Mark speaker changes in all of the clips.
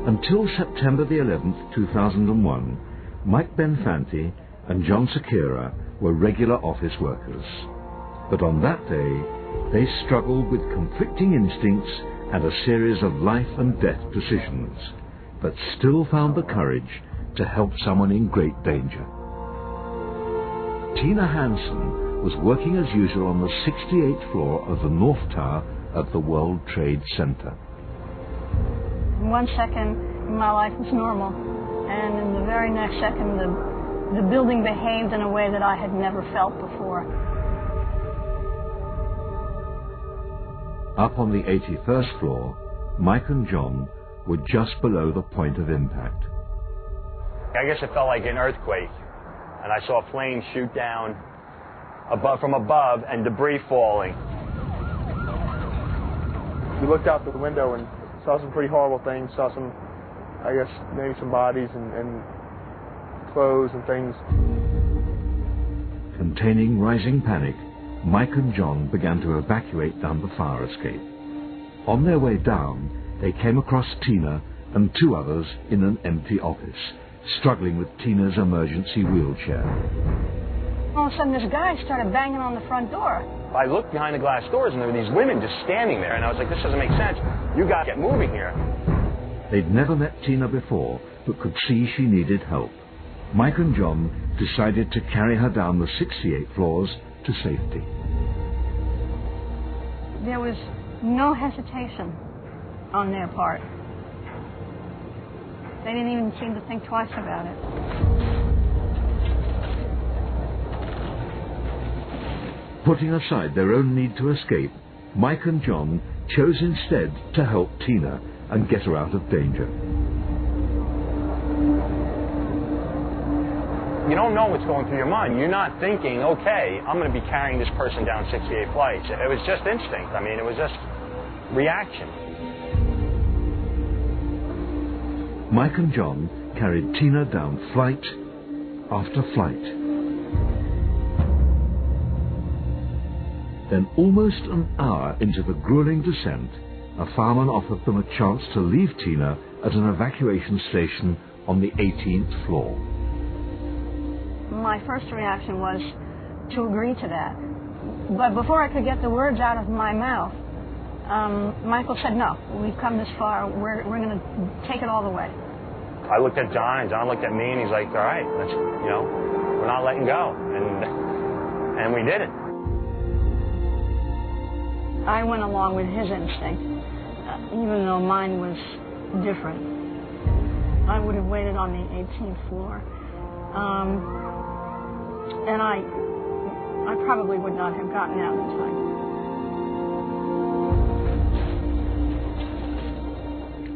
Speaker 1: Until September the 11th, 2001, Mike Benfanti and John Sakira were regular office workers. But on that day, they struggled with conflicting instincts and a series of life and death decisions, but still found the courage to help someone in great danger. Tina Hansen was working as usual on the 68th floor of the North Tower of the World Trade Center.
Speaker 2: In 1 second, my life was normal, and in the very next second, the building behaved in a way that I had never felt before.
Speaker 1: Up on the 81st floor, Mike and John were just below the point of impact.
Speaker 3: I guess it felt like an earthquake, and I saw flames shoot down from above and debris falling.
Speaker 4: We looked out the window and saw some pretty horrible things, saw some, I guess, maybe some bodies and clothes and things.
Speaker 1: Containing rising panic, Mike and John began to evacuate down the fire escape. On their way down, they came across Tina and 2 others in an empty office, struggling with Tina's emergency wheelchair.
Speaker 2: All of a sudden, this guy started banging on the front door.
Speaker 3: I looked behind the glass doors, and there were these women just standing there, and I was like, this doesn't make sense. You got to get moving here.
Speaker 1: They'd never met Tina before, but could see she needed help. Mike and John decided to carry her down the 68 floors to safety.
Speaker 2: There was no hesitation on their part. They didn't even seem to think twice about it.
Speaker 1: Putting aside their own need to escape, Mike and John chose instead to help Tina and get her out of danger.
Speaker 3: You don't know what's going through your mind. You're not thinking, okay, I'm going to be carrying this person down 68 flights. It was just instinct. I mean, it was just reaction.
Speaker 1: Mike and John carried Tina down flight after flight. Then, almost an hour into the grueling descent, a fireman offered them a chance to leave Tina at an evacuation station on the 18th floor.
Speaker 2: My first reaction was to agree to that. But before I could get the words out of my mouth, Michael said, no, we've come this far, we're going to take it all the way.
Speaker 3: I looked at John, and John looked at me, and he's like, all right, let's, we're not letting go. And we did it.
Speaker 2: I went along with his instinct, even though mine was different. I would have waited on the 18th floor. And I probably would not have gotten out in time.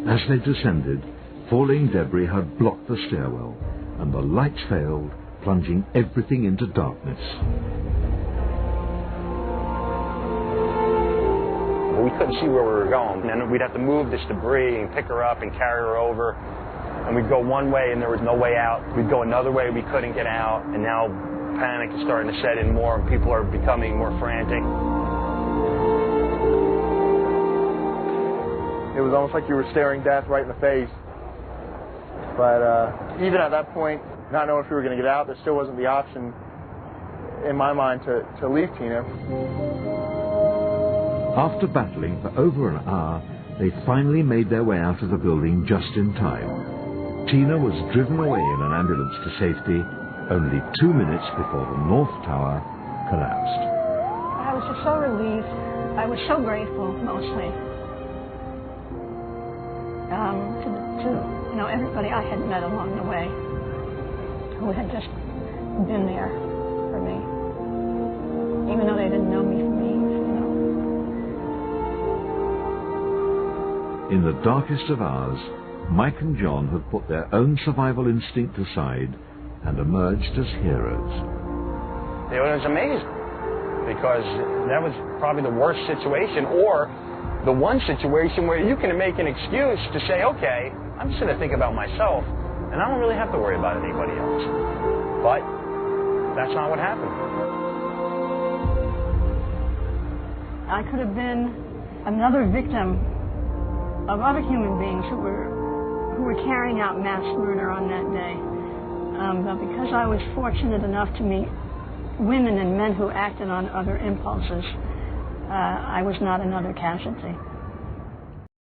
Speaker 1: As they descended, falling debris had blocked the stairwell, and the lights failed, plunging everything into darkness.
Speaker 3: We couldn't see where we were going, and we'd have to move this debris and pick her up and carry her over. And we'd go one way and there was no way out. We'd go another way, we couldn't get out, and now panic is starting to set in more, and people are becoming more frantic.
Speaker 4: It was almost like you were staring death right in the face. But even at that point, not knowing if we were going to get out, there still wasn't the option in my mind to leave Tina.
Speaker 1: After battling for over an hour, they finally made their way out of the building just in time. Tina was driven away in an ambulance to safety only 2 minutes before the North Tower collapsed.
Speaker 2: I was just so relieved. I was so grateful, mostly, to everybody I had met along the way who had just been there for me, even though they didn't know me from me.
Speaker 1: In the darkest of hours, Mike and John had put their own survival instinct aside and emerged as heroes.
Speaker 3: It was amazing, because that was probably the worst situation, or the one situation where you can make an excuse to say, okay, I'm just going to think about myself, and I don't really have to worry about anybody else. But that's not what happened.
Speaker 2: I could have been another victim of other human beings who were carrying out mass murder on that day. But because I was fortunate enough to meet women and men who acted on other impulses, I was not another casualty.